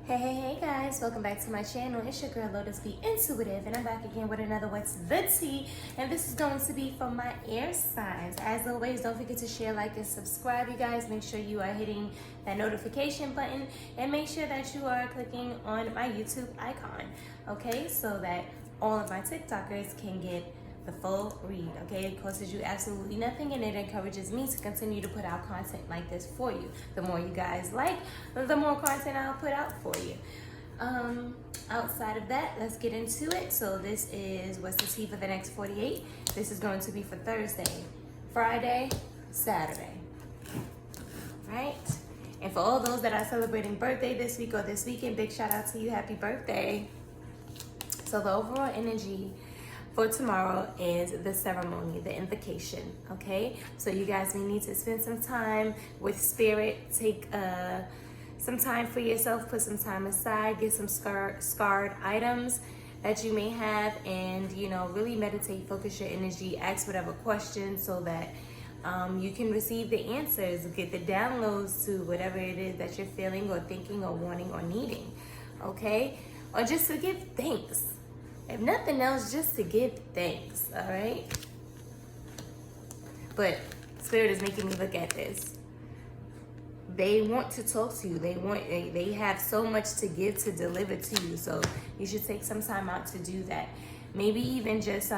Hey guys, welcome back to my channel. It's your girl Lotus B Intuitive, and I'm back again with another What's the Tea, and this is going to be for my air signs. As always, don't forget to share, like, and subscribe, you guys. Make sure you are hitting that notification button, and make sure that you are clicking on my YouTube icon, okay, so that all of my TikTokers can get the full read, okay? It costs you absolutely nothing, and it encourages me to continue to put out content like this for you. The more you guys like, the more content I'll put out for you. Outside of that, let's get into it. So this is What's the Tea for the next 48. This is going to be for Thursday, Friday, Saturday, right? And for all those that are celebrating birthday this week or this weekend, big shout out to you. Happy birthday. So the overall energy for tomorrow is the ceremony, the invocation, okay? So you guys may need to spend some time with spirit, take some time for yourself, put some time aside, get some scarred items that you may have, and really meditate, focus your energy, ask whatever questions so that you can receive the answers, get the downloads to whatever it is that you're feeling or thinking or wanting or needing, okay? Or just to give thanks. If nothing else, just to give thanks, all right? But Spirit is making me look at this. They want to talk to you. They have so much to give, to deliver to you. So you should take some time out to do that. Maybe even just,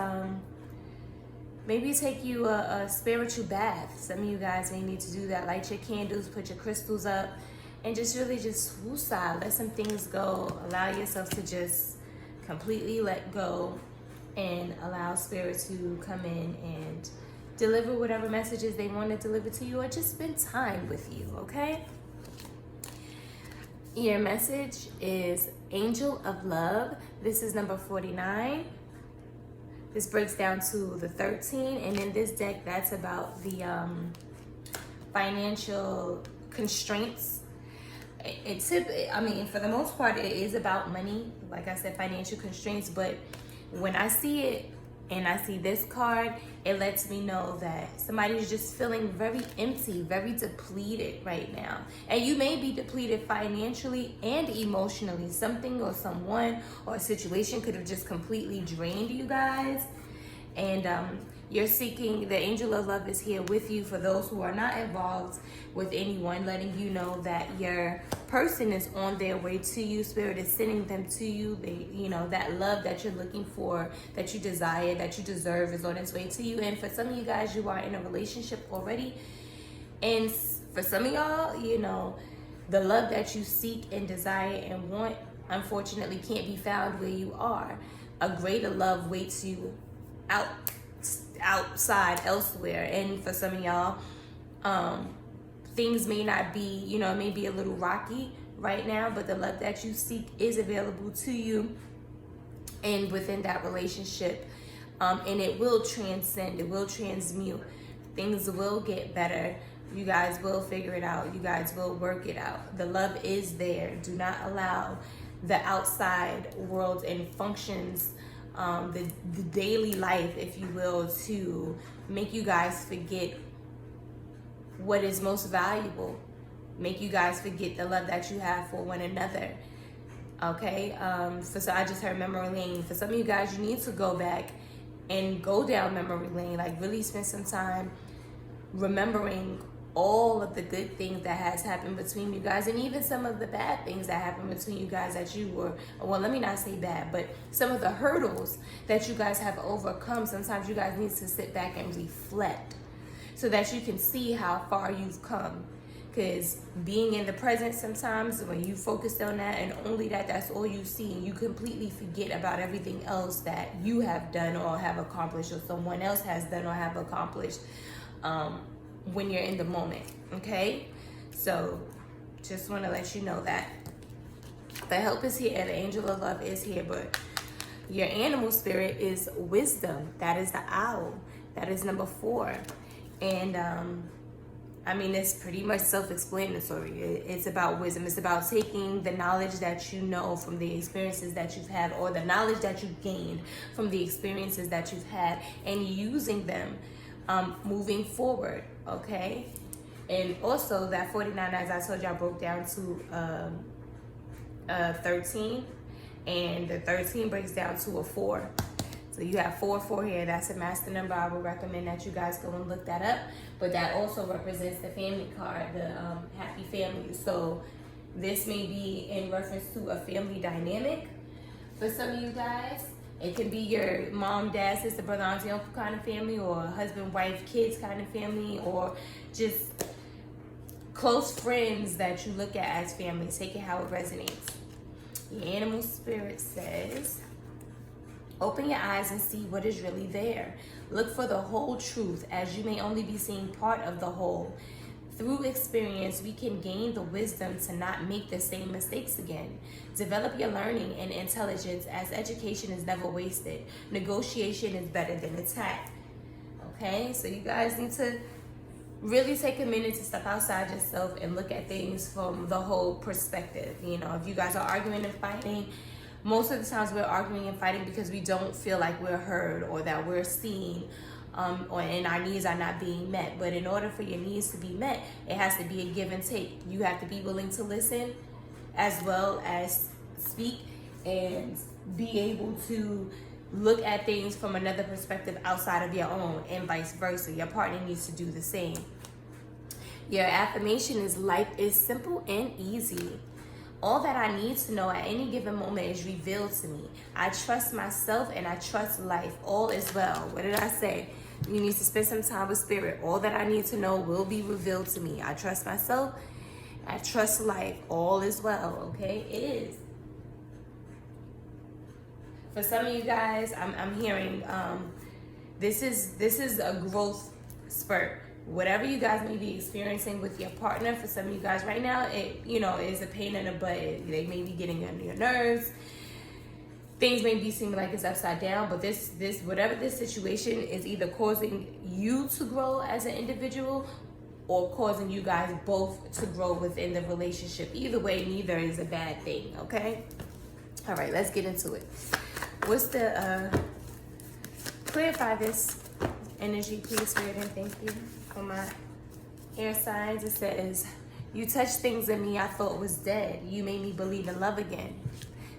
maybe take you a spiritual bath. Some of you guys may need to do that. Light your candles, put your crystals up, and just really just woosah, let some things go. Allow yourself to just completely let go and allow spirit to come in and deliver whatever messages they want to deliver to you, or just spend time with you, okay? Your message is Angel of Love. This is number 49. This breaks down to the 13, and in this deck, that's about the financial constraints. I mean, for the most part, it is about money. Like I said, financial constraints. But when I see it and I see this card, it lets me know that somebody's just feeling very empty, very depleted right now. And you may be depleted financially and emotionally. Something or someone or a situation could have just completely drained you guys. And you're seeking, the angel of love is here with you for those who are not involved with anyone, letting you know that your person is on their way to you. Spirit is sending them to you. They, that love that you're looking for, that you desire, that you deserve is on its way to you. And for some of you guys, you are in a relationship already. And for some of y'all, the love that you seek and desire and want, unfortunately, can't be found where you are. A greater love waits you outside, elsewhere. And for some of y'all, things may not be, it may be a little rocky right now, but the love that you seek is available to you and within that relationship. And it will transcend, it will transmute. Things will get better. You guys will figure it out. You guys will work it out. The love is there. Do not allow the outside world and functions, the daily life, if you will, to make you guys forget what is most valuable. Make you guys forget the love that you have for one another. Okay? So I just heard memory lane. For some of you guys, you need to go back and go down memory lane. Like, really spend some time remembering all of the good things that has happened between you guys, and even some of the bad things that happened between you guys that you were, well, let me not say bad, but some of the hurdles that you guys have overcome. Sometimes you guys need to sit back and reflect so that you can see how far you've come. Because being in the present, sometimes when you focus on that and only that, that's all you see, and you completely forget about everything else that you have done or have accomplished, or someone else has done or have accomplished, when you're in the moment, okay? So just want to let you know that the help is here, the angel of love is here, but your animal spirit is wisdom. That is the owl. That is number 4. And I mean, it's pretty much self-explanatory. It's about wisdom. It's about taking the knowledge that you know from the experiences that you've had, or the knowledge that you've gained from the experiences that you've had, and using them moving forward, okay? And also that 49, as I told y'all, broke down to 13, and the 13 breaks down to a 4. So you have 4 here. That's a master number. I would recommend that you guys go and look that up. But that also represents the family card, the happy family. So this may be in reference to a family dynamic for some of you guys. It can be your mom, dad, sister, brother, auntie, uncle kind of family, or husband, wife, kids kind of family, or just close friends that you look at as family. Take it how it resonates. The animal spirit says, open your eyes and see what is really there. Look for the whole truth, as you may only be seeing part of the whole. Through experience, we can gain the wisdom to not make the same mistakes again. Develop your learning and intelligence, as education is never wasted. Negotiation is better than attack. Okay, so you guys need to really take a minute to step outside yourself and look at things from the whole perspective. You know, if you guys are arguing and fighting, most of the times we're arguing and fighting because we don't feel like we're heard or that we're seen, and our needs are not being met. But in order for your needs to be met, it has to be a give and take. You have to be willing to listen as well as speak, and be able to look at things from another perspective outside of your own, and vice versa. Your partner needs to do the same. Your affirmation is, life is simple and easy. All that I need to know at any given moment is revealed to me. I trust myself and I trust life. All is well. What did I say? You need to spend some time with spirit. All that I need to know will be revealed to me. I trust myself. I trust life. All is well. Okay? It is. For some of you guys, I'm hearing this is a growth spurt. Whatever you guys may be experiencing with your partner, for some of you guys right now, it is a pain in the butt. They may be getting under your nerves. Things may be seeming like it's upside down, but this whatever this situation is, either causing you to grow as an individual or causing you guys both to grow within the relationship. Either way, neither is a bad thing. Okay. All right, let's get into it. What's the clarify this energy, please, Spirit, and thank you. For my air signs, it says, you touched things in me I thought was dead. You made me believe in love again.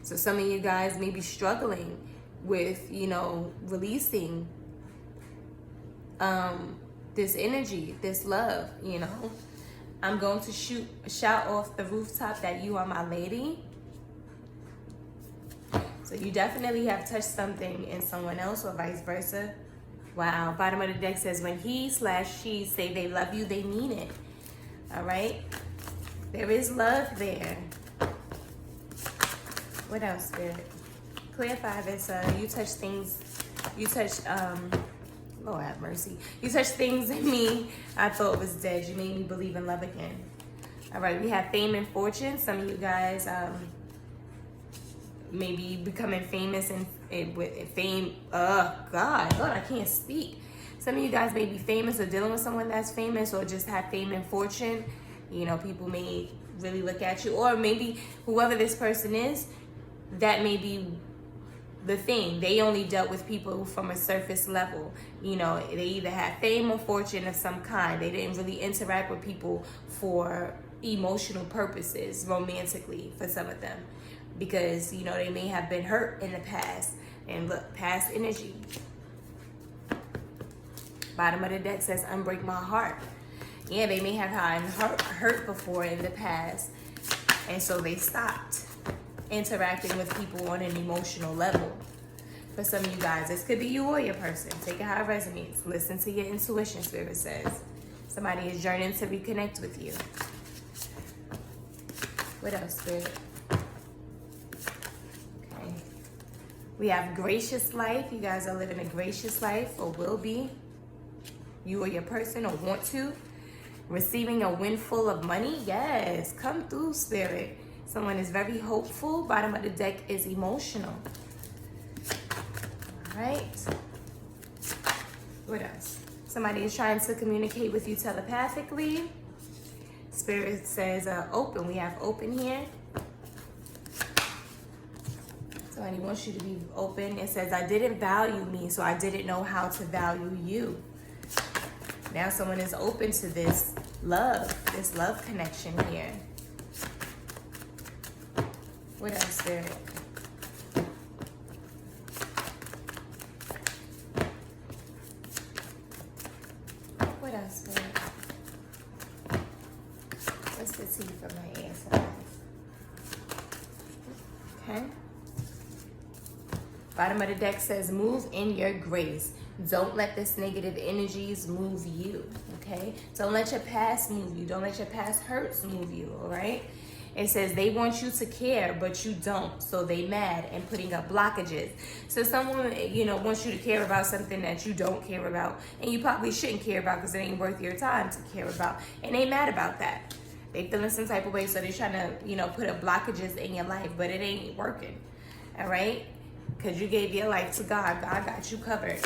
So some of you guys may be struggling with, releasing this energy, this love, I'm going to shout off the rooftop that you are my lady. So you definitely have touched something in someone else, or vice versa. Wow, bottom of the deck says, when he/she say they love you, they mean it. All right? There is love there. What else, Spirit? Clarify this. Lord have mercy. You touched things in me I thought was dead. You made me believe in love again. All right, we have fame and fortune. Some of you guys maybe becoming famous and with fame. God, I can't speak. Some of you guys may be famous or dealing with someone that's famous, or just have fame and fortune. People may really look at you, or maybe whoever this person is, that may be the thing. They only dealt with people from a surface level. They either had fame or fortune of some kind. They didn't really interact with people for emotional purposes, romantically, for some of them. Because, they may have been hurt in the past. And look, past energy. Bottom of the deck says, unbreak my heart. Yeah, they may have had hurt before in the past. And so they stopped interacting with people on an emotional level. For some of you guys, this could be you or your person. Take it how it resonates. Listen to your intuition, Spirit says. Somebody is yearning to reconnect with you. What else, Spirit? We have gracious life. You guys are living a gracious life, or will be. You or your person, or want to. Receiving a windfall of money. Yes, come through, Spirit. Someone is very hopeful. Bottom of the deck is emotional. All right. What else? Somebody is trying to communicate with you telepathically. Spirit says open. We have open here. Somebody wants you to be open. It says, I didn't value me, so I didn't know how to value you. Now someone is open to this love connection here. What else, Spirit? What else, Spirit? What's the tea for my air signs? Okay. Bottom of the deck says, move in your grace. Don't let this negative energies move you, okay? Don't let your past move you. Don't let your past hurts move you, all right? It says they want you to care, but you don't, so they mad and putting up blockages. So someone, you know, wants you to care about something that you don't care about, and you probably shouldn't care about because it ain't worth your time to care about, and they mad about that. They feeling some type of way, so they're trying to, you know, put up blockages in your life, but it ain't working, all right? Because you gave your life to God. God got you covered.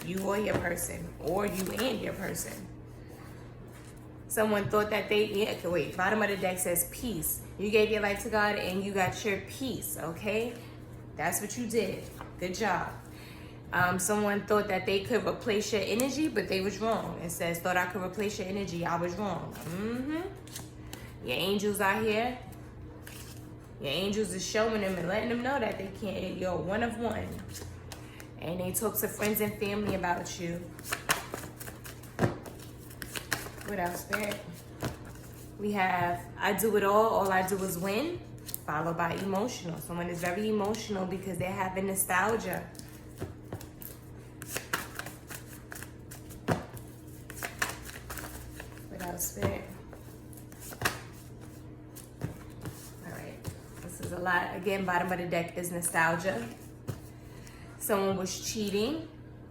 You or your person, or you and your person. Someone thought that wait, bottom of the deck says peace. You gave your life to God and you got your peace, okay? That's what you did. Good job. Someone thought that they could replace your energy, but they was wrong. It says, thought I could replace your energy. I was wrong. Your angels out here. Your angels is showing them and letting them know that they can't. You're one of one. And they talk to friends and family about you. What else, Spirit? We have, I do it all I do is win, followed by emotional. Someone is very emotional because they're having nostalgia. What else, Spirit? All right, this is a lot. Again, bottom of the deck is nostalgia. Someone was cheating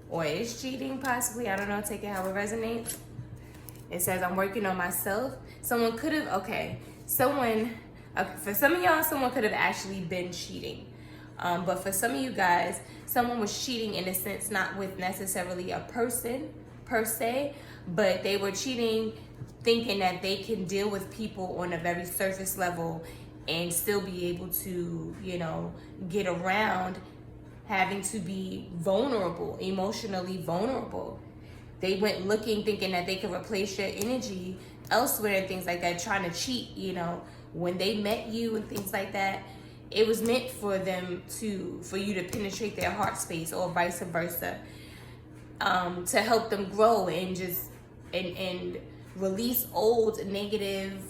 or is cheating possibly. I don't know, take it how it resonates. It says, I'm working on myself. Someone could have, for some of y'all, someone could have actually been cheating. But for some of you guys, someone was cheating in a sense, not with necessarily a person per se, but they were cheating thinking that they can deal with people on a very surface level and still be able to, you know, get around having to be vulnerable, emotionally vulnerable. They went looking, thinking that they could replace your energy elsewhere and things like that, trying to cheat, you know. When they met you and things like that, it was meant for you to penetrate their heart space or vice versa, to help them grow and just, and release old negative,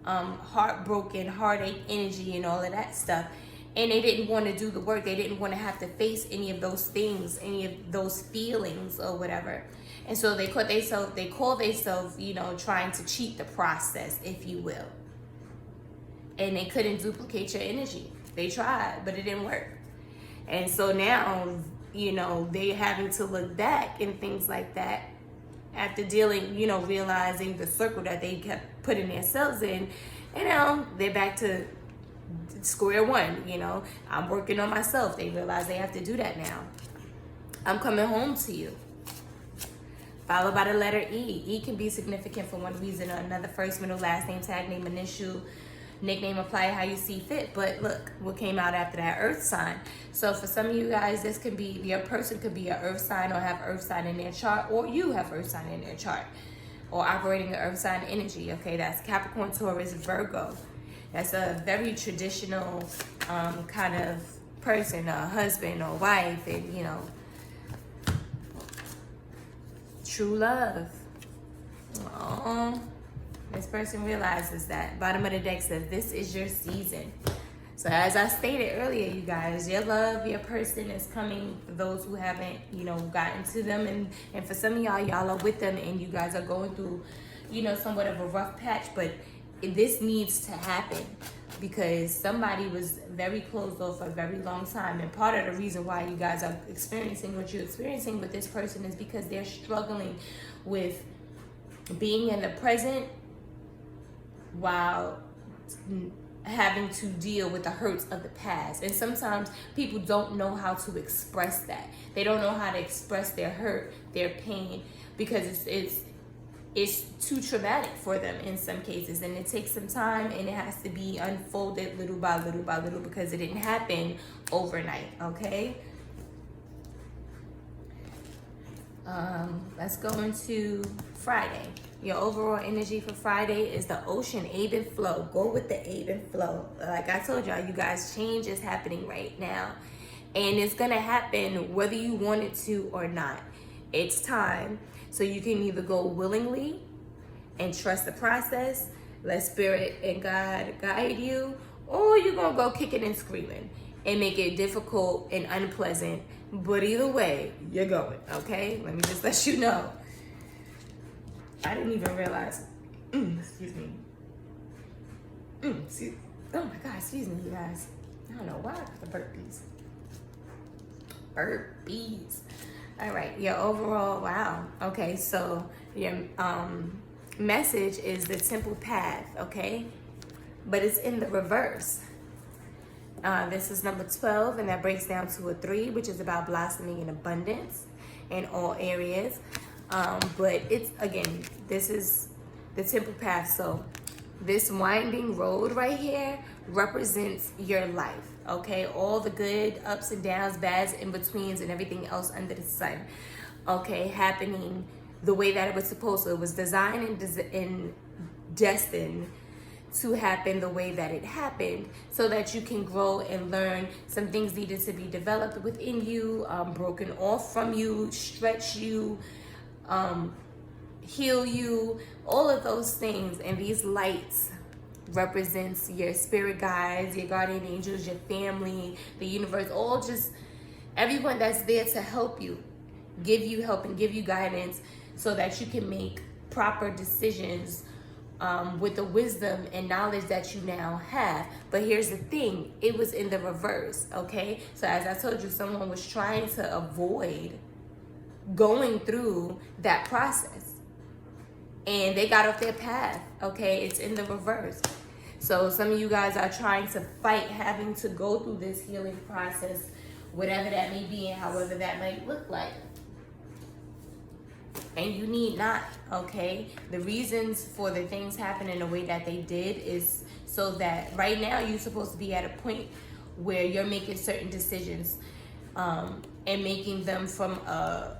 heartbroken, heartache energy and all of that stuff. And they didn't want to do the work. They didn't want to have to face any of those things, any of those feelings or whatever. And so they call themselves, you know, trying to cheat the process, if you will. And they couldn't duplicate your energy. They tried, but it didn't work. And so now, you know, they're having to look back and things like that after dealing, you know, realizing the circle that they kept putting themselves in. And now they're back to square one, you know. I'm working on myself. They realize they have to do that now. I'm coming home to you. Followed by the letter E. E can be significant for one reason or another. First, middle, last name, tag name, initial, nickname, apply it how you see fit. But look what came out after that, earth sign. So for some of you guys, this could be, your person could be an earth sign or have earth sign in their chart, or you have earth sign in their chart, or operating the earth sign energy. Okay, that's Capricorn, Taurus, Virgo. That's a very traditional kind of person, a husband or wife, and, you know, true love. Oh, this person realizes that. Bottom of the deck says, this is your season. So as I stated earlier, you guys, your love, your person is coming for those who haven't, you know, gotten to them. And for some of y'all are with them and you guys are going through, you know, somewhat of a rough patch. But this needs to happen because somebody was very closed off for a very long time. And part of the reason why you guys are experiencing what you're experiencing with this person is because they're struggling with being in the present while having to deal with the hurts of the past. And sometimes people don't know how to express that. They don't know how to express their hurt, their pain, because it's too traumatic for them in some cases, and it takes some time and it has to be unfolded little by little by little because it didn't happen overnight. Okay, Let's go into Friday. Your overall energy for Friday is the ocean, ebb and flow. Go with the ebb and flow. Like I told y'all, you guys, change is happening right now. And it's going to happen whether you want it to or not. It's time. So you can either go willingly and trust the process, let spirit and God guide you, or you're going to go kicking and screaming and make it difficult and unpleasant. But either way, you're going, okay? Let me just let you know. I didn't even realize. Excuse me. Oh my God, excuse me, you guys. I don't know why I got the burpees. Burpees. All right, your overall, wow. Okay, so your message is the simple path, okay? But it's in the reverse. This is number 12, and that breaks down to a 3, which is about blossoming in abundance in all areas. But it's, again, this is the temple path. So this winding road right here represents your life, okay? All the good ups and downs, bads, in-betweens, and everything else under the sun, okay, happening the way that it was supposed to. It was designed and destined to happen the way that it happened, so that you can grow and learn. Some things needed to be developed within you, broken off from you, stretch you, heal you, all of those things. And these lights represents your spirit guides, your guardian angels, your family, the universe, all just everyone that's there to help you, give you help and give you guidance, so that you can make proper decisions with the wisdom and knowledge that you now have. But here's the thing, it was in the reverse, okay? So as I told you, someone was trying to avoid going through that process, and they got off their path, okay? It's in the reverse. So some of you guys are trying to fight having to go through this healing process, whatever that may be and however that might look like. And you need not, okay? The reasons for the things happening the way that they did is so that right now you're supposed to be at a point where you're making certain decisions and making them from a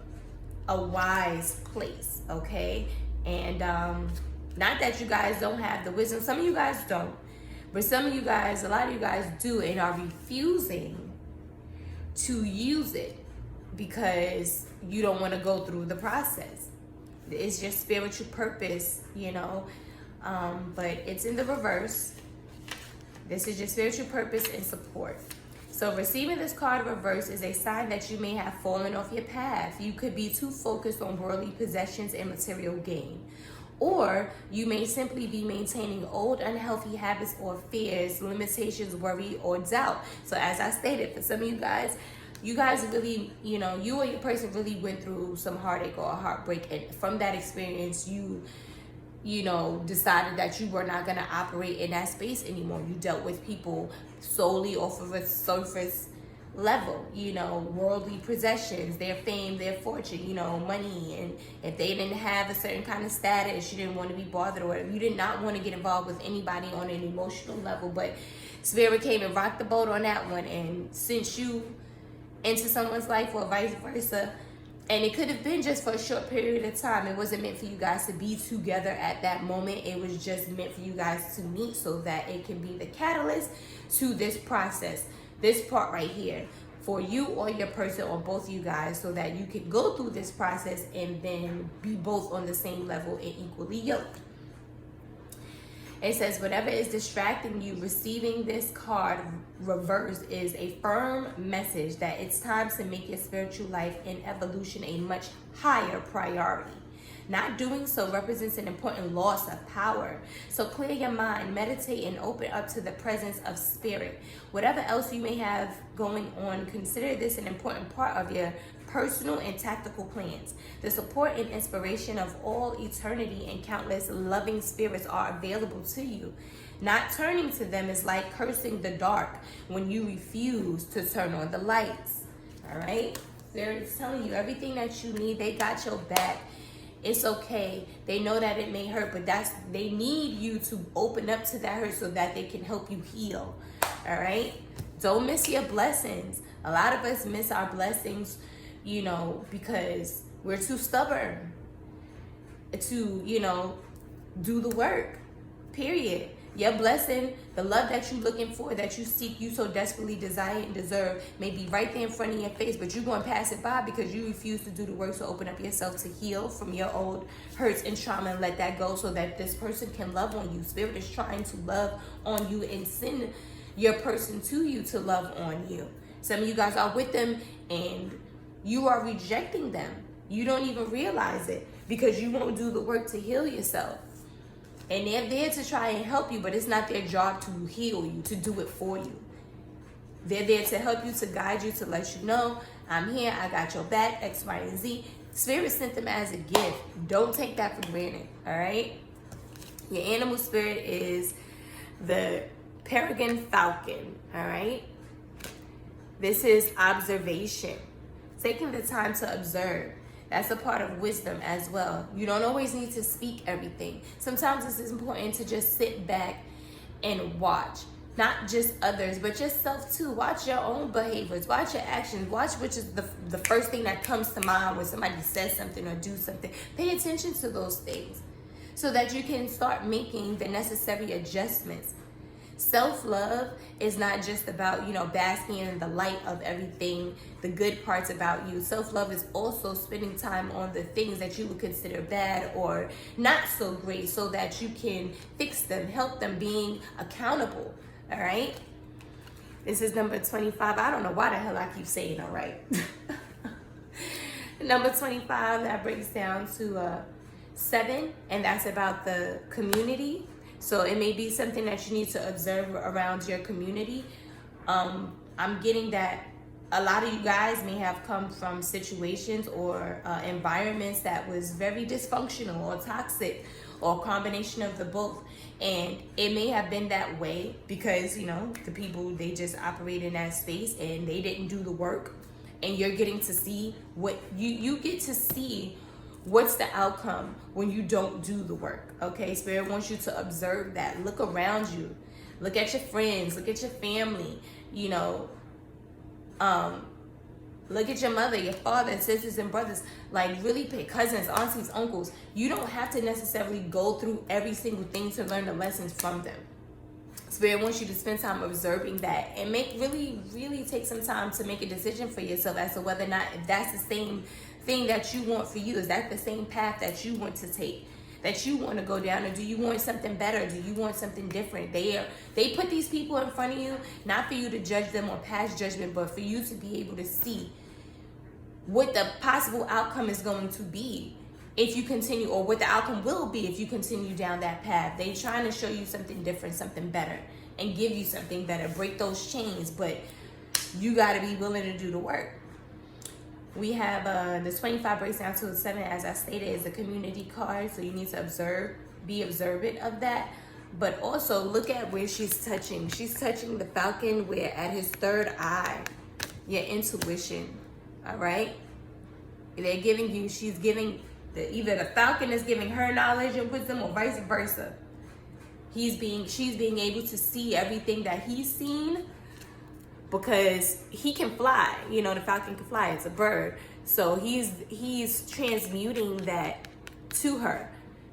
wise place, okay? And not that you guys don't have the wisdom. Some of you guys don't. But some of you guys, a lot of you guys do, and are refusing to use it because you don't want to go through the process. It's your spiritual purpose, you know, but it's in the reverse. This is your spiritual purpose and support. So receiving this card reverse is a sign that you may have fallen off your path. You could be too focused on worldly possessions and material gain. Or you may simply be maintaining old unhealthy habits or fears, limitations, worry, or doubt. So as I stated, for some of you guys really, you know, you or your person really went through some heartache or a heartbreak, and from that experience, you know, decided that you were not going to operate in that space anymore. You dealt with people solely off of a surface level, you know, worldly possessions, their fame, their fortune, you know, money. And if they didn't have a certain kind of status, you didn't want to be bothered, or you did not want to get involved with anybody on an emotional level. But Spirit came and rocked the boat on that one and sent you into someone's life, or vice versa. And it could have been just for a short period of time. It wasn't meant for you guys to be together at that moment. It was just meant for you guys to meet, so that it can be the catalyst to this process, this part right here, for you or your person, or both of you guys, so that you can go through this process and then be both on the same level and equally yoked. It says, whatever is distracting you, receiving this card reverse is a firm message that it's time to make your spiritual life and evolution a much higher priority. Not doing so represents an important loss of power. So clear your mind, meditate, and open up to the presence of spirit. Whatever else you may have going on, consider this an important part of your personal and tactical plans. The support and inspiration of all eternity and countless loving spirits are available to you. Not turning to them is like cursing the dark when you refuse to turn on the lights. All right? Spirit's telling you everything that you need. They got your back. It's okay. They know that it may hurt, but they need you to open up to that hurt so that they can help you heal. All right? Don't miss your blessings. A lot of us miss our blessings, you know, because We're too stubborn to, you know, do the work, period. Your blessing, the love that you're looking for, that you seek, you so desperately desire and deserve, may be right there in front of your face, but you're going to pass it by because you refuse to do the work to open up yourself to heal from your old hurts and trauma and let that go so that this person can love on you. Spirit is trying to love on you and send your person to you to love on you. Some of you guys are with them and you are rejecting them. You don't even realize it because you won't do the work to heal yourself. And they're there to try and help you, but it's not their job to heal you, to do it for you. They're there to help you, to guide you, to let you know, I'm here, I got your back, X, Y, and Z. Spirit sent them as a gift. Don't take that for granted, all right? Your animal spirit is the peregrine falcon, all right? This is observation. Taking the time to observe. That's a part of wisdom as well. You don't always need to speak everything. Sometimes it's important to just sit back and watch. Not just others, but yourself too. Watch your own behaviors. Watch your actions. Watch which is the first thing that comes to mind when somebody says something or do something. Pay attention to those things so that you can start making the necessary adjustments. Self-love is not just about, you know, basking in the light of everything, the good parts about you. Self-love is also spending time on the things that you would consider bad or not so great so that you can fix them, help them, being accountable, all right? This is number 25. I don't know why the hell I keep saying all right. Number 25, that breaks down to 7, and that's about the community. So it may be something that you need to observe around your community. I'm getting that a lot of you guys may have come from situations or environments that was very dysfunctional or toxic or a combination of the both. And it may have been that way because, you know, the people, they just operate in that space and they didn't do the work. And you're getting to see what you get to see. What's the outcome when you don't do the work? Okay, Spirit wants you to observe that. Look around you. Look at your friends. Look at your family. You know, look at your mother, your father, sisters and brothers. Like really pick cousins, aunties, uncles. You don't have to necessarily go through every single thing to learn the lessons from them. Spirit wants you to spend time observing that and really take some time to make a decision for yourself as to whether or not if that's the same thing that you want for you. Is that the same path that you want to take, that you want to go down, or do you want something better? Do you want something different? They put these people in front of you not for you to judge them or pass judgment, but for you to be able to see what the possible outcome is going to be if you continue, or what the outcome will be if you continue down that path. They're trying to show you something different, something better, and give you something better, break those chains, but you got to be willing to do the work. We have the 25 breaks down to a 7, as I stated, is a community card, so you need to observe, be observant of that, but also look at where she's touching. She's touching the falcon where at his third eye, your intuition, all right? They're giving you, she's giving, either the falcon is giving her knowledge and wisdom or vice versa. She's being able to see everything that he's seen because he can fly. You know, the falcon can fly. It's a bird. So he's transmuting that to her,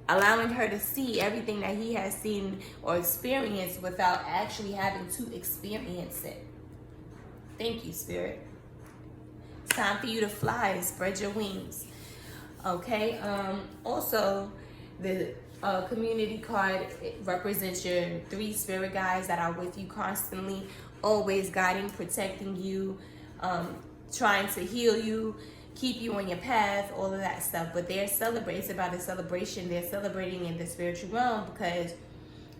allowing her to see everything that he has seen or experienced without actually having to experience it. Thank you, Spirit. It's time for you to fly and spread your wings. Okay, also the community card, it represents your 3 spirit guides that are with you constantly, always guiding, protecting you, trying to heal you, keep you on your path, all of that stuff. But it's about a celebration. They're celebrating in the spiritual realm because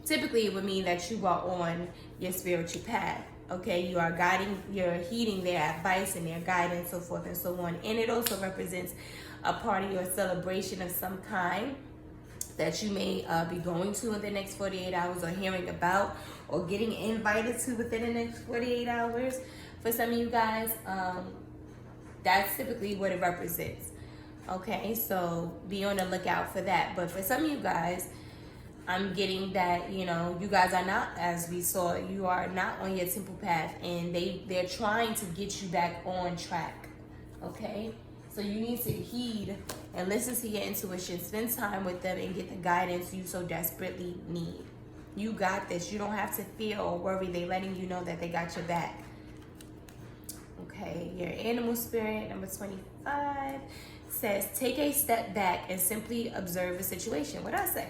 typically it would mean that you are on your spiritual path. Okay, you are guiding, you're heeding their advice and their guidance, so forth and so on. And it also represents a party or celebration of some kind that you may be going to in the next 48 hours or hearing about or getting invited to within the next 48 hours. For some of you guys, that's typically what it represents. Okay, so be on the lookout for that. But for some of you guys, I'm getting that, you know, you guys are not, as we saw, you are not on your temple path, and they're trying to get you back on track. Okay, So you need to heed and listen to your intuition. Spend time with them and get the guidance you so desperately need. You got this. You don't have to fear or worry. They letting you know that they got your back. Okay, your animal spirit, number 25, says, take a step back and simply observe the situation. What did I say?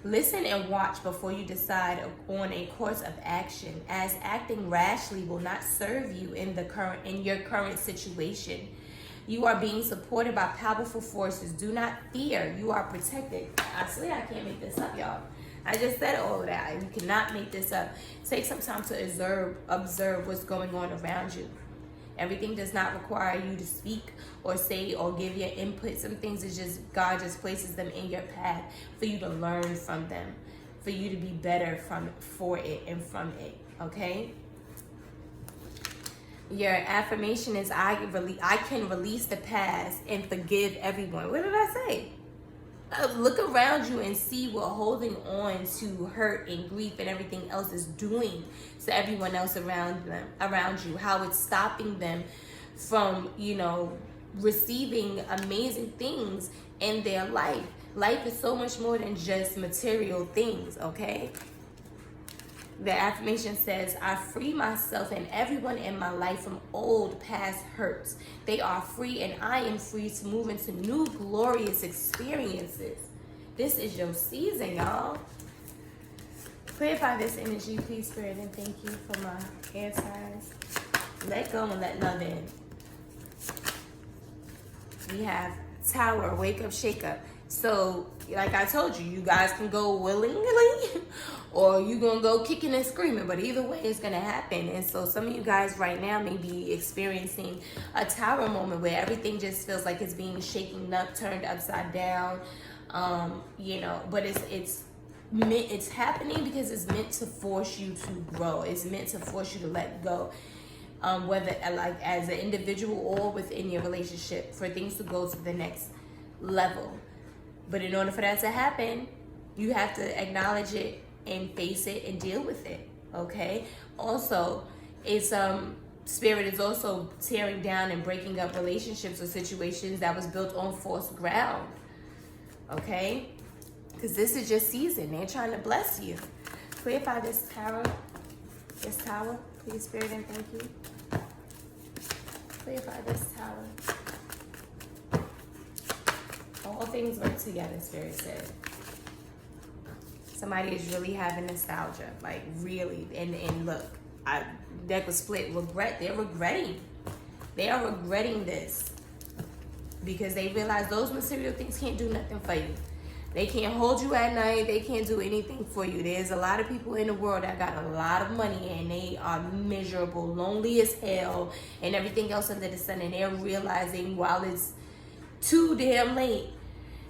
Listen and watch before you decide on a course of action, as acting rashly will not serve you in your current situation. You are being supported by powerful forces. Do not fear. You are protected. I swear I can't make this up, y'all. I just said all of that. You cannot make this up. Take some time to observe what's going on around you. Everything does not require you to speak or say or give your input. Some things is just, God just places them in your path for you to learn from them, for you to be better for it and from it, okay? Your affirmation is, I can release the past and forgive everyone. What did I say? Look around you and see what holding on to hurt and grief and everything else is doing to everyone else around you. How it's stopping them from, receiving amazing things in their life. Life is so much more than just material things, okay? The affirmation says, I free myself and everyone in my life from old past hurts. They are free and I am free to move into new glorious experiences. This is your season, y'all. Clarify this energy, please, Spirit, and thank you for my air signs. Let go and let love in. We have Tower, wake up, shake up. So, like I told you, you guys can go willingly or you're going to go kicking and screaming. But either way, it's going to happen. And so some of you guys right now may be experiencing a tower moment where everything just feels like it's being shaken up, turned upside down. But it's happening because it's meant to force you to grow. It's meant to force you to let go. Whether like as an individual or within your relationship, for things to go to the next level. But in order for that to happen, you have to acknowledge it and face it and deal with it, okay? Also, it's Spirit is also tearing down and breaking up relationships or situations that was built on false ground, okay? Because this is your season. They're trying to bless you. Clarify this tower, please, Spirit, and thank you. Clarify this tower. All things work together, Spirit said. Somebody is really having nostalgia, like really. And look, deck was split. Regret. They're regretting. They are regretting this because they realize those material things can't do nothing for you. They can't hold you at night. They can't do anything for you. There's a lot of people in the world that got a lot of money and they are miserable, lonely as hell, and everything else under the sun. And they're realizing while it's too damn late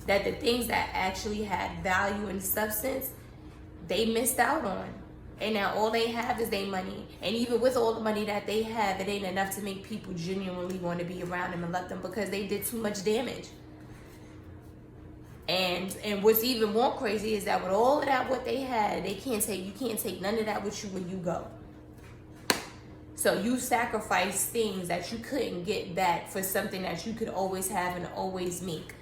that the things that actually had value and substance, they missed out on. And now all they have is their money. And even with all the money that they have, it ain't enough to make people genuinely want to be around them and love them because they did too much damage. And what's even more crazy is that with all of that, what they had, you can't take none of that with you when you go. So you sacrifice things that you couldn't get back for something that you could always have and always make.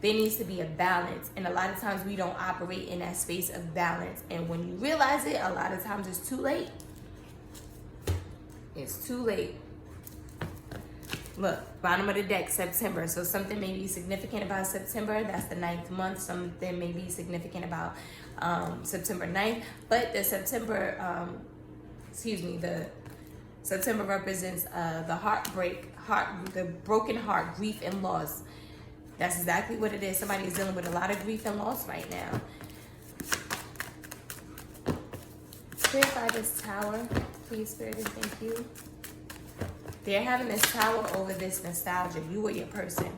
There needs to be a balance. And a lot of times we don't operate in that space of balance. And when you realize it, a lot of times it's too late. It's too late. Look, bottom of the deck, September. So something may be significant about September. That's the 9th month. Something may be significant about September 9th. But the September represents the the broken heart, grief, and loss. That's exactly what it is. Somebody is dealing with a lot of grief and loss right now. Clarify this tower, please, Spirit, and thank you. They're having this tower over this nostalgia. You or your person.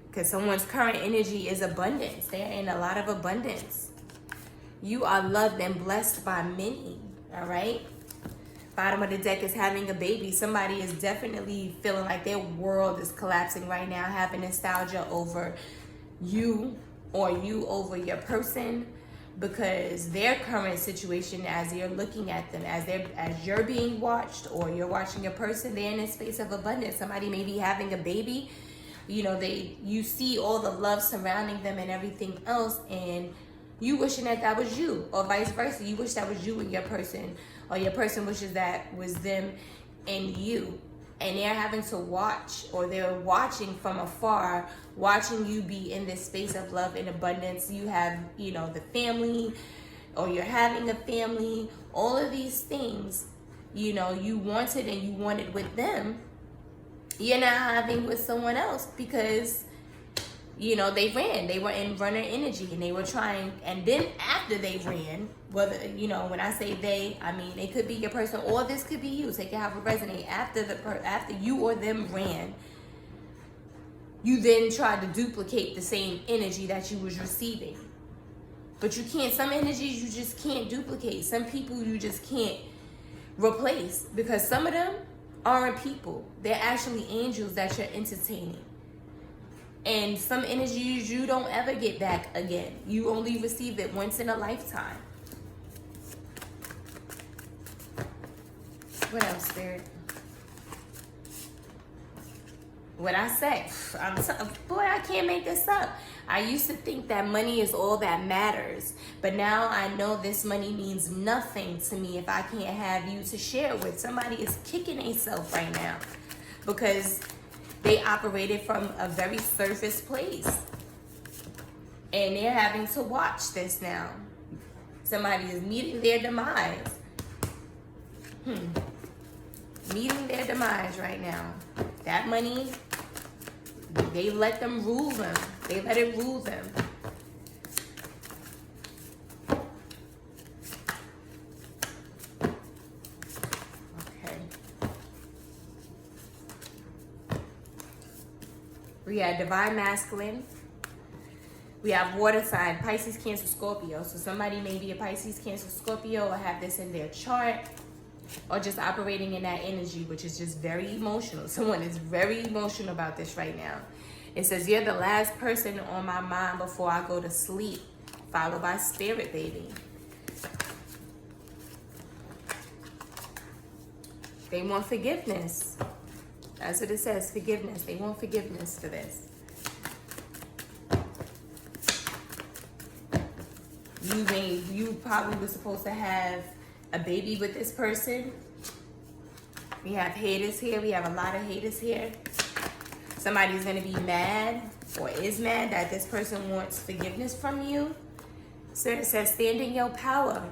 Because someone's current energy is abundance. They're in a lot of abundance. You are loved and blessed by many, all right? Bottom of the deck is having a baby. Somebody is definitely feeling like their world is collapsing right now, having nostalgia over you or you over your person. because their current situation, as you're looking at them, as you're being watched or you're watching a person, they're in a space of abundance. Somebody may be having a baby, you know, you see all the love surrounding them and everything else, and you wishing that was you, or vice versa. You wish that was you and your person, or your person wishes that was them and you. And they're having to watch, or they're watching from afar, watching you be in this space of love and abundance. You have, you know, the family, or you're having a family, all of these things, you know, you wanted and you wanted with them. You're not having with someone else because, you know, they were in runner energy, and they were trying. And then after they ran, whether, you know, when I say they, I mean it could be your person, or this could be you. Take it how it resonate. After you or them ran, you then tried to duplicate the same energy that you was receiving. But you can't. Some energies you just can't duplicate. Some people you just can't replace, because some of them aren't people. They're actually angels that you're entertaining. And some energies you don't ever get back again. You only receive it once in a lifetime. What else, Spirit? What I say? Boy, I can't make this up. I used to think that money is all that matters. But now I know this money means nothing to me if I can't have you to share with. Somebody is kicking themselves right now because they operated from a very surface place. And they're having to watch this now. Somebody is meeting their demise. Meeting their demise right now. That money, they let them rule them. They let it rule them. Okay. We have divine masculine. We have water sign, Pisces, Cancer, Scorpio. So somebody may be a Pisces, Cancer, Scorpio, or have this in their chart, or just operating in that energy, which is just very emotional. Someone is very emotional about this right now. It says, you're the last person on my mind before I go to sleep, followed by spirit, baby. They want forgiveness. That's what it says, forgiveness. They want forgiveness for this. You probably were supposed to have a baby with this person. We have haters here. We have a lot of haters here. Somebody's going to be mad or is mad that this person wants forgiveness from you. So it says, stand in your power.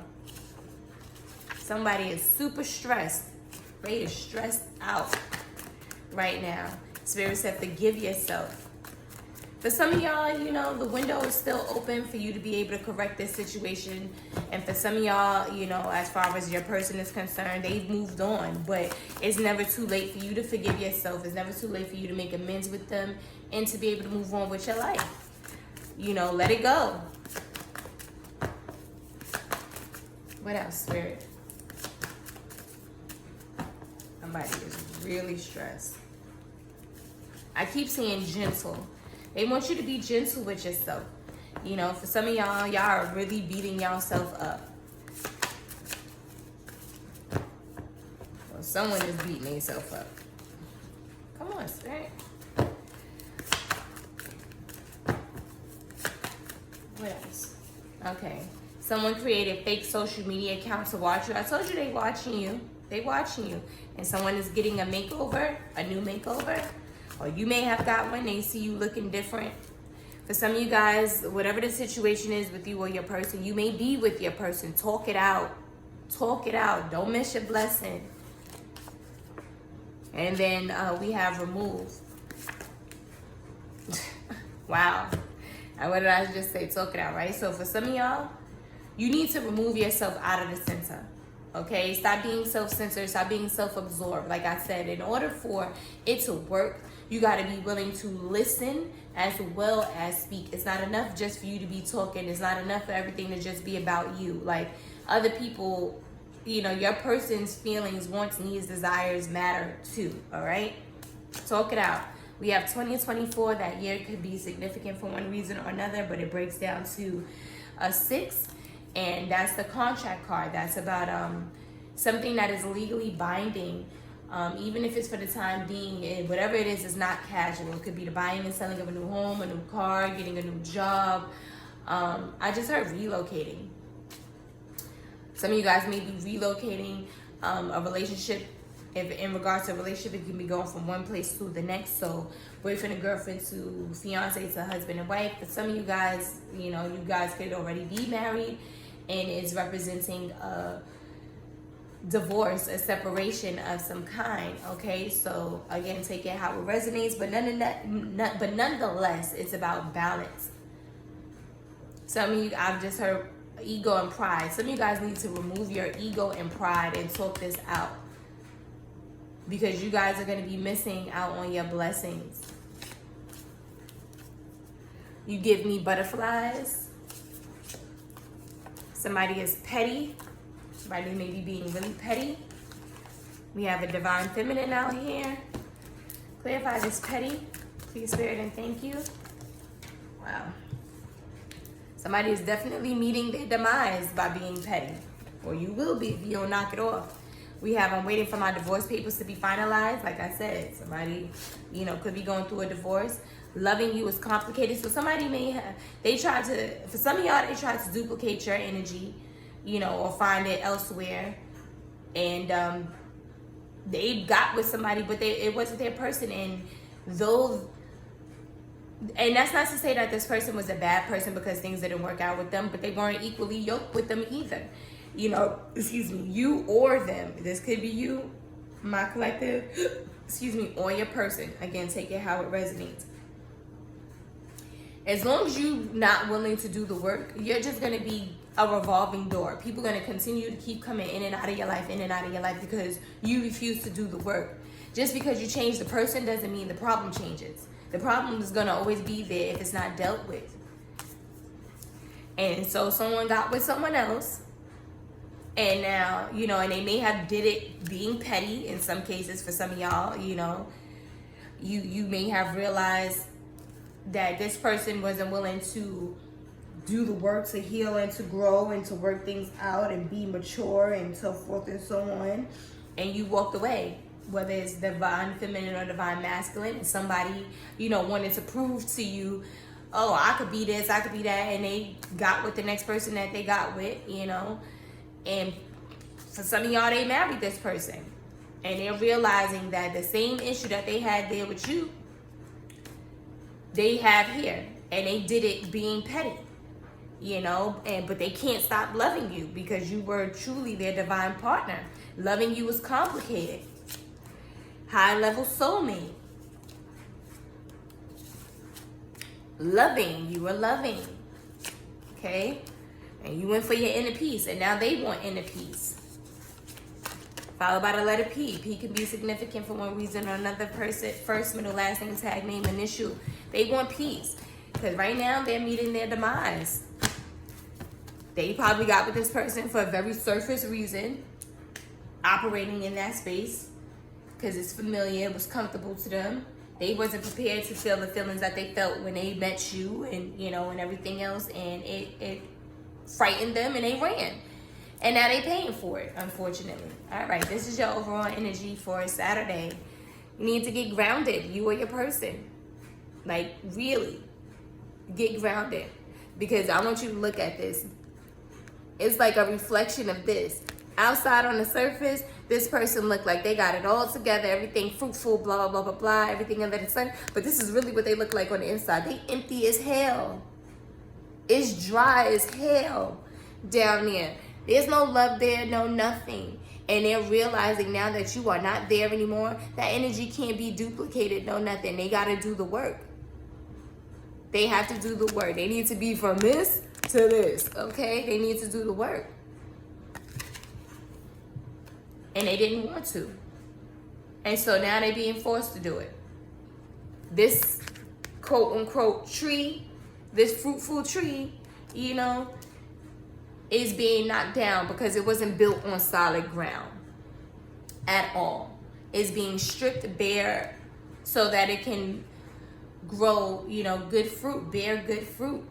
Somebody is super stressed. They are stressed out right now. Spirit said, forgive yourself. For some of y'all, you know, the window is still open for you to be able to correct this situation. And for some of y'all, you know, as far as your person is concerned, they've moved on. But it's never too late for you to forgive yourself. It's never too late for you to make amends with them and to be able to move on with your life. You know, let it go. What else, Spirit? Somebody is really stressed. I keep saying gentle. They want you to be gentle with yourself. You know, for some of y'all are really beating yourself up. Well, someone is beating themselves up. Come on, Spirit. What else? Okay. Someone created fake social media accounts to watch you. I told you they watching you. They watching you. And someone is getting a makeover, a new makeover. Or you may have got one, they see you looking different. For some of you guys, whatever the situation is with you or your person, you may be with your person. Talk it out. Talk it out. Don't miss your blessing. And then we have remove. Wow. And what did I just say? Talk it out, right? So for some of y'all, you need to remove yourself out of the center. Okay? Stop being self-centered. Stop being self-absorbed. Like I said, in order for it to work, you got to be willing to listen as well as speak. It's not enough just for you to be talking. It's not enough for everything to just be about you. Like other people, you know, your person's feelings, wants, needs, desires matter too. All right? Talk it out. We have 2024. That year could be significant for one reason or another, but it breaks down to a 6. And that's the contract card. That's about something that is legally binding. Even if it's for the time being, whatever it is not casual. It could be the buying and selling of a new home, a new car, getting a new job. I just heard relocating. Some of you guys may be relocating a relationship. If in regards to a relationship, it can be going from one place to the next. So boyfriend and girlfriend to fiance to husband and wife. For some of you guys, you know, you guys could already be married, and it's representing a divorce, a separation of some kind. Okay, so again, take it how it resonates, but nonetheless, it's about balance. Some of you, I've just heard ego and pride. Some of you guys need to remove your ego and pride and talk this out, because you guys are going to be missing out on your blessings. You give me butterflies. Somebody is petty. Somebody may be being really petty. We have a divine feminine out here. Clarify this petty, please, Spirit, and thank you. Wow. Somebody is definitely meeting their demise by being petty. Or you will be if you don't knock it off. We have, I'm waiting for my divorce papers to be finalized. Like I said, somebody, you know, could be going through a divorce. Loving you is complicated. So somebody may have, for some of y'all, they tried to duplicate your energy, you know, or find it elsewhere. And they got with somebody, but it wasn't their person. And that's not to say that this person was a bad person because things didn't work out with them, but they weren't equally yoked with them either. You know, excuse me, you or them. This could be you, my collective, excuse me, or your person. Again, take it how it resonates. As long as you're not willing to do the work, you're just going to be a revolving door. People are going to continue to keep coming in and out of your life, in and out of your life, because you refuse to do the work. Just because you change the person doesn't mean the problem changes. The problem is going to always be there if it's not dealt with. And so someone got with someone else, and now, you know, and they may have did it being petty in some cases. For some of y'all, you know, you may have realized that this person wasn't willing to do the work to heal and to grow and to work things out and be mature and so forth and so on, and you walked away. Whether it's divine feminine or divine masculine, and somebody, you know, wanted to prove to you, oh, I could be this, I could be that, and they got with the next person that they got with, you know. And for some of y'all, they married this person, and they're realizing that the same issue that they had there with you, they have here, and they did it being petty, you know. But they can't stop loving you because you were truly their divine partner. Loving you was complicated. High level soulmate. Loving, you were loving. Okay? And you went for your inner peace, and now they want inner peace. Followed by the letter P. P can be significant for one reason or another. Person, first, middle, last name, tag name, initial. They want peace. Because right now they're meeting their demise. They probably got with this person for a very surface reason. Operating in that space. Because it's familiar, it was comfortable to them. They wasn't prepared to feel the feelings that they felt when they met you, and you know, and everything else, and it frightened them, and they ran. And now they paying for it, unfortunately. All right, this is your overall energy for Saturday. You need to get grounded, you or your person. Like, really, get grounded. Because I want you to look at this. It's like a reflection of this. Outside on the surface, this person looked like they got it all together, everything fruitful, blah, blah, blah, blah, blah, everything under the sun. But this is really what they look like on the inside. They empty as hell. It's dry as hell down there. There's no love there, no nothing. And they're realizing now that you are not there anymore. That energy can't be duplicated, no nothing. They got to do the work. They have to do the work. They need to be from this to this, okay? They need to do the work. And they didn't want to. And so now they're being forced to do it. This quote-unquote tree, this fruitful tree, you know, is being knocked down because it wasn't built on solid ground at all. It's being stripped bare so that it can grow, you know, good fruit, bear good fruit.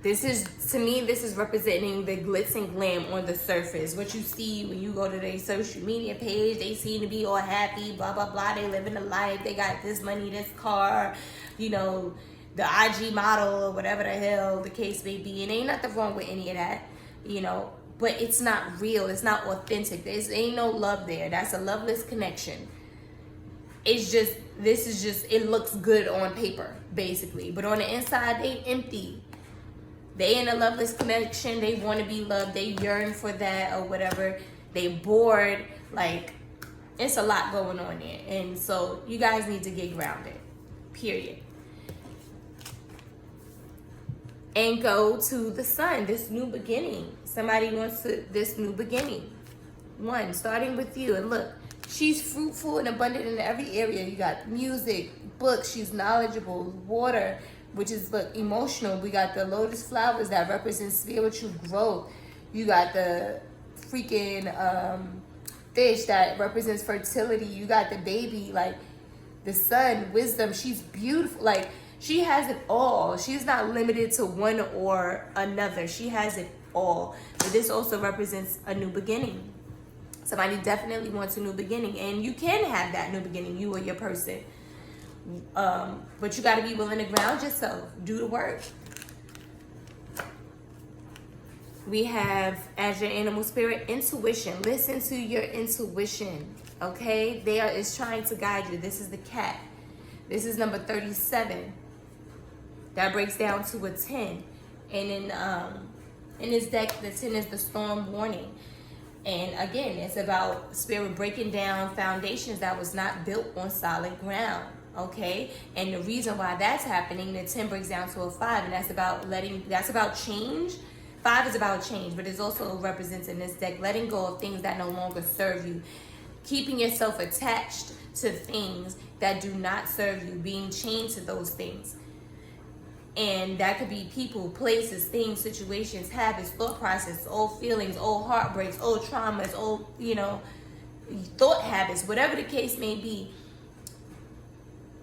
This is, to me, this is representing the glitz and glam on the surface. What you see when you go to their social media page, they seem to be all happy, blah, blah, blah. They living a life. They got this money, this car, you know, the IG model or whatever the hell the case may be. And ain't nothing wrong with any of that, you know. But it's not real. It's not authentic. There ain't no love there. That's a loveless connection. It's just, this is just, it looks good on paper, basically. But on the inside, they empty. They in a loveless connection. They want to be loved. They yearn for that or whatever. They bored. Like, it's a lot going on there. And so you guys need to get grounded. Period. And go to the sun, this new beginning. Somebody wants this new beginning. One, starting with you. And look, she's fruitful and abundant in every area. You got music, books. She's knowledgeable. Water, which is, look, emotional. We got the lotus flowers that represent spiritual growth. You got the freaking fish that represents fertility. You got the baby, like the sun, wisdom. She's beautiful. Like, she has it all. She's not limited to one or another. She has it all. But this also represents a new beginning. Somebody definitely wants a new beginning. And you can have that new beginning, you or your person. But you got to be willing to ground yourself. Do the work. We have, as your animal spirit, intuition. Listen to your intuition. Okay? It's trying to guide you. This is the cat. This is number 37. That breaks down to a 10. And in this deck, the 10 is the storm warning. And again, it's about spirit breaking down foundations that was not built on solid ground. Okay? And the reason why that's happening, the 10 breaks down to a 5, and that's about change. 5 is about change, but it also represents in this deck letting go of things that no longer serve you. Keeping yourself attached to things that do not serve you, being chained to those things. And that could be people, places, things, situations, habits, thought process, old feelings, old heartbreaks, old traumas, old, thought habits, whatever the case may be.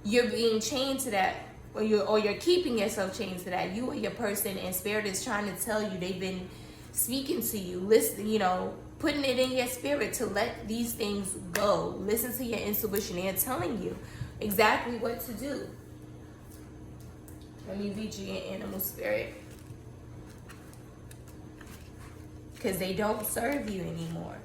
You're being chained to that, or you're keeping yourself chained to that. You or your person, and spirit is trying to tell you, they've been speaking to you, listen, putting it in your spirit to let these things go. Listen to your intuition. They're telling you exactly what to do. Let me read you your animal spirit. Because they don't serve you anymore.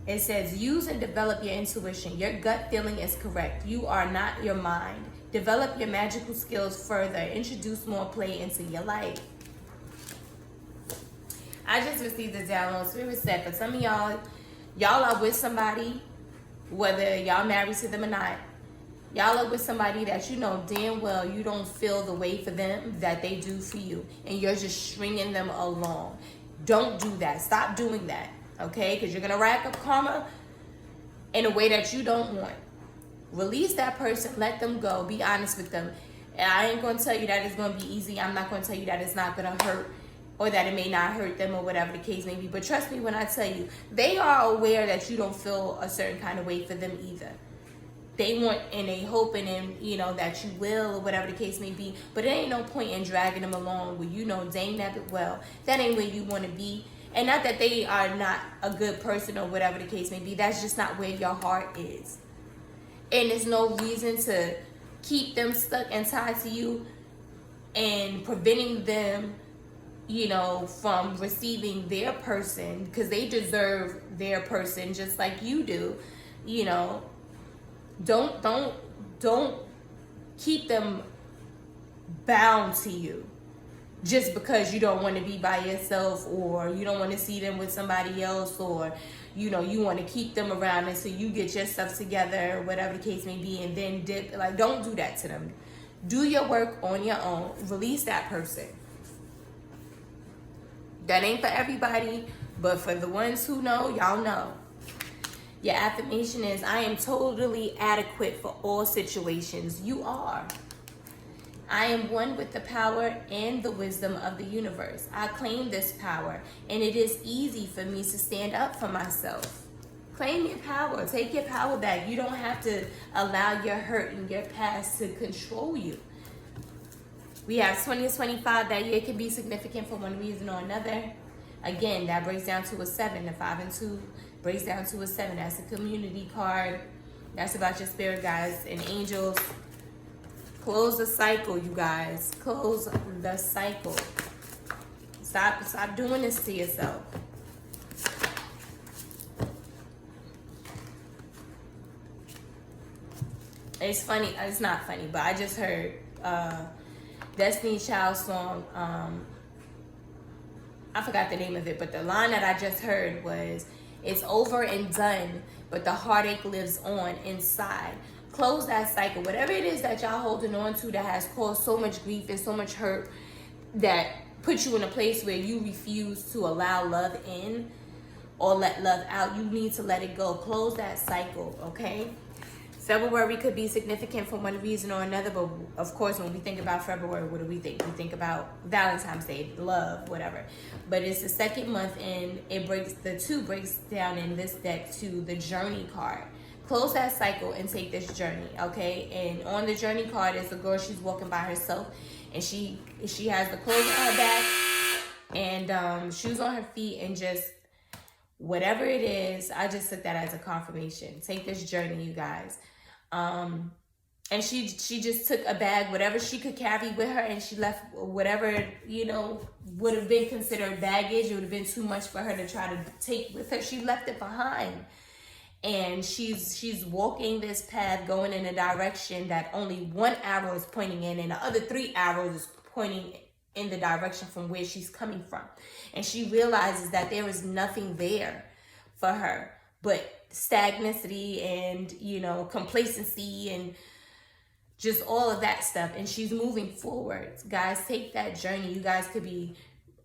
It says, use and develop your intuition. Your gut feeling is correct. You are not your mind. Develop your magical skills further. Introduce more play into your life. I just received a download. Spirit said, for some of y'all are with somebody, whether y'all married to them or not. Y'all are with somebody that you know damn well you don't feel the way for them that they do for you. And you're just stringing them along. Don't do that. Stop doing that. Okay? Because you're going to rack up karma in a way that you don't want. Release that person. Let them go. Be honest with them. And I ain't going to tell you that it's going to be easy. I'm not going to tell you that it's not going to hurt, or that it may not hurt them, or whatever the case may be. But trust me when I tell you, they are aware that you don't feel a certain kind of way for them either. They want, and they hoping, and that you will, or whatever the case may be. But it ain't no point in dragging them along when you know dang that well that ain't where you want to be. And not that they are not a good person or whatever the case may be. That's just not where your heart is. And there's no reason to keep them stuck and tied to you and preventing them, from receiving their person, because they deserve their person just like you do. Don't keep them bound to you just because you don't want to be by yourself, or you don't want to see them with somebody else, or you want to keep them around until you get your stuff together, or whatever the case may be, and then dip. Like, don't do that to them. Do your work on your own. Release that person. That ain't for everybody, but for the ones who know, y'all know. Your affirmation is, I am totally adequate for all situations. You are. I am one with the power and the wisdom of the universe. I claim this power, and it is easy for me to stand up for myself. Claim your power. Take your power back. You don't have to allow your hurt and your past to control you. We have 2025. That year can be significant for one reason or another. Again, that breaks down to a 7. The 5 and 2 breaks down to a 7. That's a community card. That's about your spirit guides and angels. Close the cycle, you guys. Close the cycle. Stop doing this to yourself. It's funny. It's not funny, but I just heard Destiny Child's song. I forgot the name of it, but the line that I just heard was, "It's over and done, but the heartache lives on inside." Close that cycle. Whatever it is that y'all holding on to that has caused so much grief and so much hurt, that puts you in a place where you refuse to allow love in or let love out, you need to let it go. Close that cycle, okay? February could be significant for one reason or another, but of course, when we think about February, what do we think? We think about Valentine's Day, love, whatever. But it's the second month, and the 2 breaks down in this deck to the journey card. Close that cycle and take this journey, okay? And on the journey card is a girl, she's walking by herself, and she has the clothes on her back and shoes on her feet, and just whatever it is, I just took that as a confirmation. Take this journey, you guys. And she just took a bag, whatever she could carry with her, and she left whatever, would have been considered baggage. It would have been too much for her to try to take with her. She left it behind. And she's walking this path, going in a direction that only one arrow is pointing in, and the other 3 arrows is pointing in the direction from where she's coming from. And she realizes that there is nothing there for her but stagnancy and, complacency and just all of that stuff. And she's moving forward. Guys, take that journey. You guys could be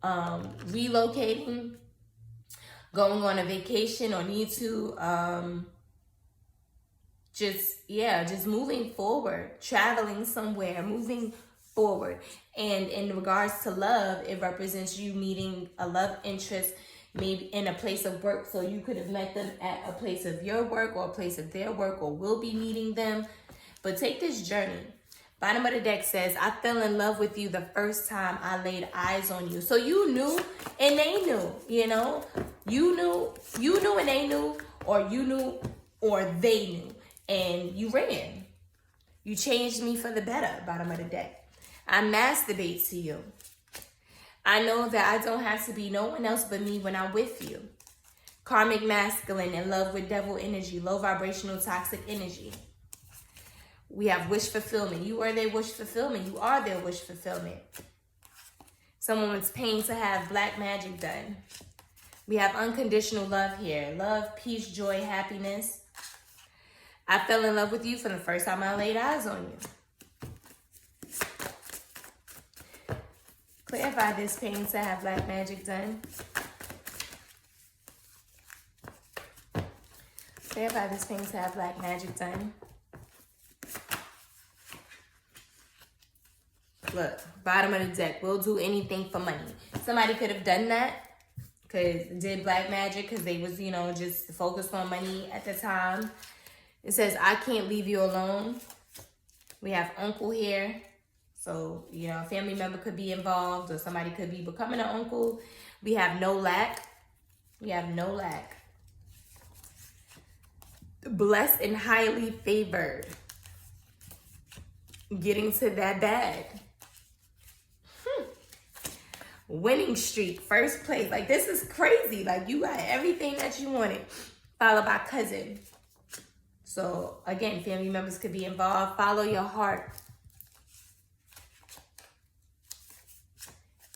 relocating, going on a vacation, or need to just moving forward, traveling somewhere, moving forward. And in regards to love, it represents you meeting a love interest, maybe in a place of work. So you could have met them at a place of your work or a place of their work, or will be meeting them. But take this journey. Bottom of the deck says, "I fell in love with you the first time I laid eyes on you." So you knew and they knew, You knew and they knew, or you knew or they knew. And you ran. You changed me for the better, bottom of the deck. I masturbate to you. I know that I don't have to be no one else but me when I'm with you. Karmic masculine, in love with devil energy, low vibrational toxic energy. We have wish fulfillment. You are their wish fulfillment. You are their wish fulfillment. Someone's paying to have black magic done. We have unconditional love here. Love, peace, joy, happiness. I fell in love with you from the first time I laid eyes on you. Clarify this, paying to have black magic done. Clarify this, paying to have black magic done. Look, bottom of the deck, we'll do anything for money. Somebody could have done that, did black magic because they was, just focused on money at the time. It says, "I can't leave you alone." We have uncle here. So, a family member could be involved, or somebody could be becoming an uncle. We have no lack. We have no lack. Blessed and highly favored. Getting to that bag. Winning streak, first place. Like, this is crazy. Like, you got everything that you wanted. Followed by cousin. So, again, family members could be involved. Follow your heart.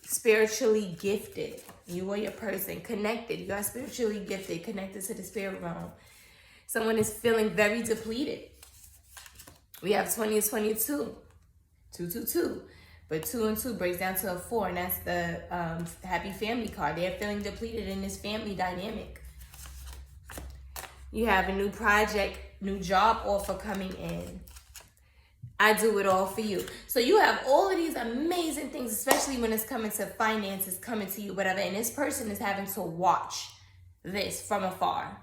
Spiritually gifted. You or your person. Connected. You are spiritually gifted. Connected to the spirit realm. Someone is feeling very depleted. We have 2022. 222. But 2 and 2 breaks down to a 4. And that's the happy family card. They're feeling depleted in this family dynamic. You have a new project, new job offer coming in. I do it all for you. So you have all of these amazing things, especially when it's coming to finances, coming to you, whatever. And this person is having to watch this from afar.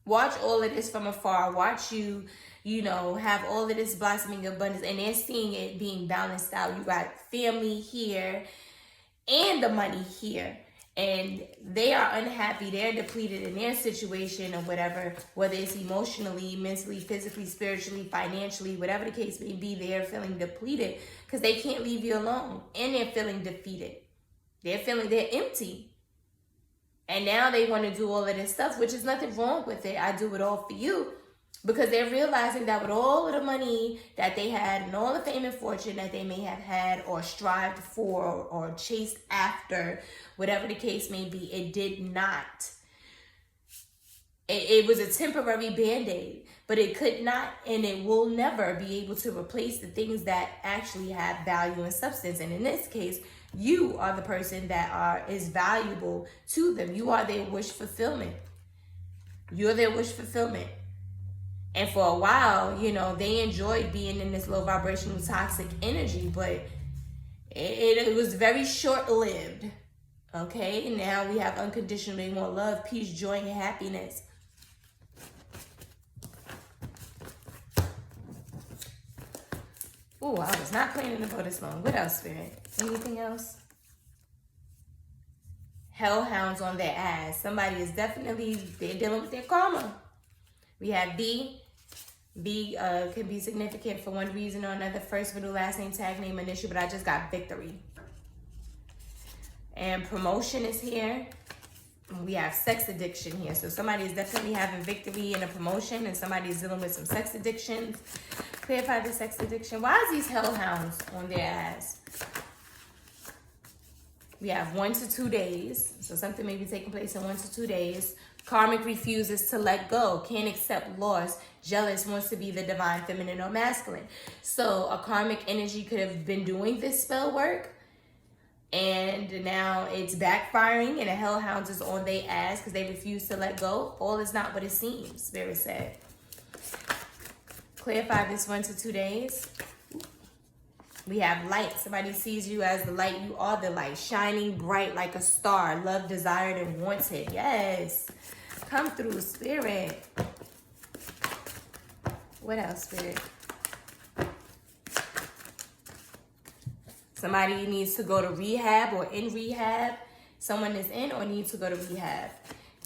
Watch all of this from afar. Watch you, have all of this blossoming abundance, and they're seeing it being balanced out. You got family here and the money here. And they are unhappy. They're depleted in their situation or whatever, whether it's emotionally, mentally, physically, spiritually, financially, whatever the case may be, they're feeling depleted because they can't leave you alone. And they're feeling defeated. They're empty. And now they want to do all of this stuff, which is nothing wrong with it. I do it all for you. Because they're realizing that with all of the money that they had and all the fame and fortune that they may have had or strived for or chased after, whatever the case may be, it did not. It was a temporary Band-Aid, but it could not and it will never be able to replace the things that actually have value and substance. And in this case, you are the person that is valuable to them. You are their wish fulfillment. You're their wish fulfillment. And for a while, they enjoyed being in this low vibrational toxic energy, but it was very short-lived. Okay, now we have unconditionally more love, peace, joy, and happiness. Oh, I was not planning to go this long. What else, Spirit? Anything else? Hellhounds on their ass. Somebody is they're dealing with their karma. We have B. B can be significant for one reason or another. First, middle, last name, tag name, initial, but I just got victory. And promotion is here. We have sex addiction here. So somebody is definitely having victory in a promotion and somebody is dealing with some sex addictions. Clarify the sex addiction. Why is these hellhounds on their ass? We have 1 to 2 days. So something may be taking place in 1 to 2 days. Karmic refuses to let go, can't accept loss, jealous, wants to be the divine feminine or masculine. So a karmic energy could have been doing this spell work, and now it's backfiring, and the hellhounds is on their ass because they refuse to let go. All is not what it seems, Spirit said. Clarify this 1 to 2 days. We have light. Somebody sees you as the light. You are the light, shining bright like a star, loved, desired, and wanted. Yes. Come through, Spirit. What else, Spirit? Somebody needs to go to rehab or in rehab. Someone is in or needs to go to rehab.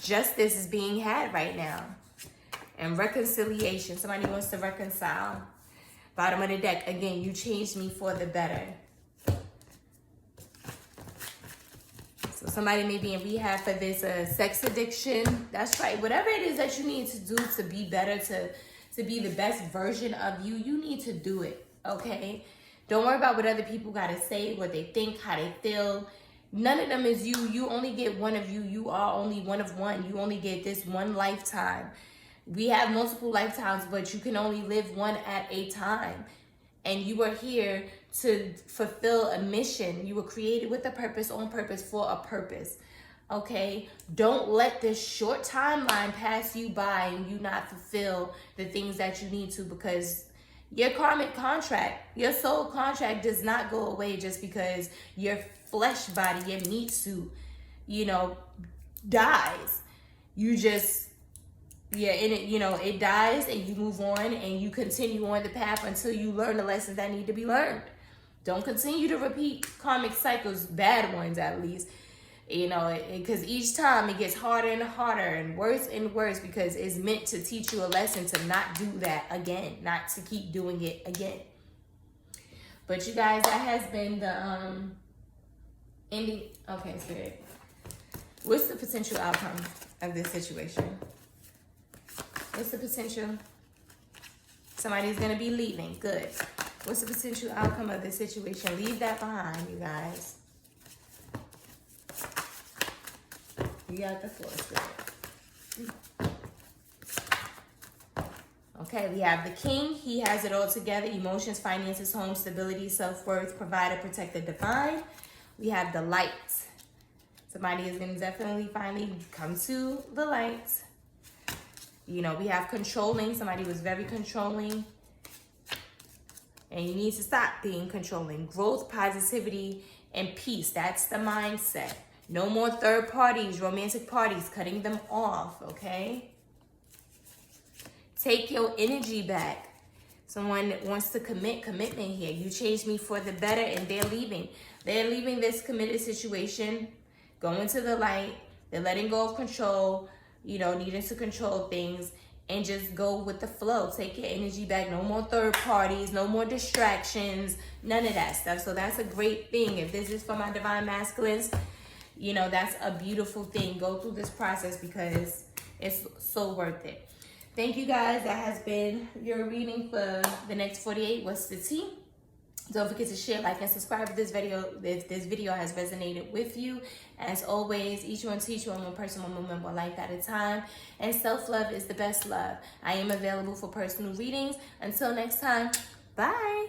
Justice is being had right now. And reconciliation. Somebody wants to reconcile. Bottom of the deck, again, you changed me for the better. So somebody may be in rehab for this sex addiction. That's right. Whatever it is that you need to do to be better, to be the best version of you, you need to do it, okay? Don't worry about what other people got to say, what they think, how they feel. None of them is you. You only get one of you. You are only one of one. You only get this one lifetime. We have multiple lifetimes, but you can only live one at a time. And you are here to fulfill a mission. You were created with a purpose, on purpose, for a purpose. Okay? Don't let this short timeline pass you by and you not fulfill the things that you need to, because your karmic contract, your soul contract does not go away just because your flesh body, your meat suit, dies. You just... Yeah, and it dies and you move on and you continue on the path until you learn the lessons that need to be learned. Don't continue to repeat karmic cycles, bad ones at least, because each time it gets harder and harder and worse because it's meant to teach you a lesson to not do that again, not to keep doing it again. But you guys, that has been the ending. Okay, Spirit. What's the potential outcome of this situation? What's the potential? Somebody's going to be leaving. Good. What's the potential outcome of this situation? Leave that behind, you guys. You got the floor, Spirit. Okay, we have the King. He has it all together. Emotions, finances, home, stability, self-worth, provider, protector, divine. We have the light. Somebody is going to definitely finally come to the light. We have controlling. Somebody was very controlling. And you need to stop being controlling. Growth, positivity, and peace. That's the mindset. No more third parties, romantic parties, cutting them off, okay? Take your energy back. Someone wants to commitment here. You changed me for the better, and they're leaving. They're leaving this committed situation, going to the light. They're letting go of control, you know, needing to control things, and just go with the flow. Take your energy back. No more third parties, no more distractions, none of that stuff. So that's a great thing. If this is for my divine masculines, you know, that's a beautiful thing. Go through this process because it's so worth it. Thank you guys. That has been your reading for the next 48. What's the tea? Don't forget to share, like, and subscribe to this video if this video has resonated with you. As always, each one teach one person, one moment, one life at a time. And self-love is the best love. I am available for personal readings. Until next time, bye.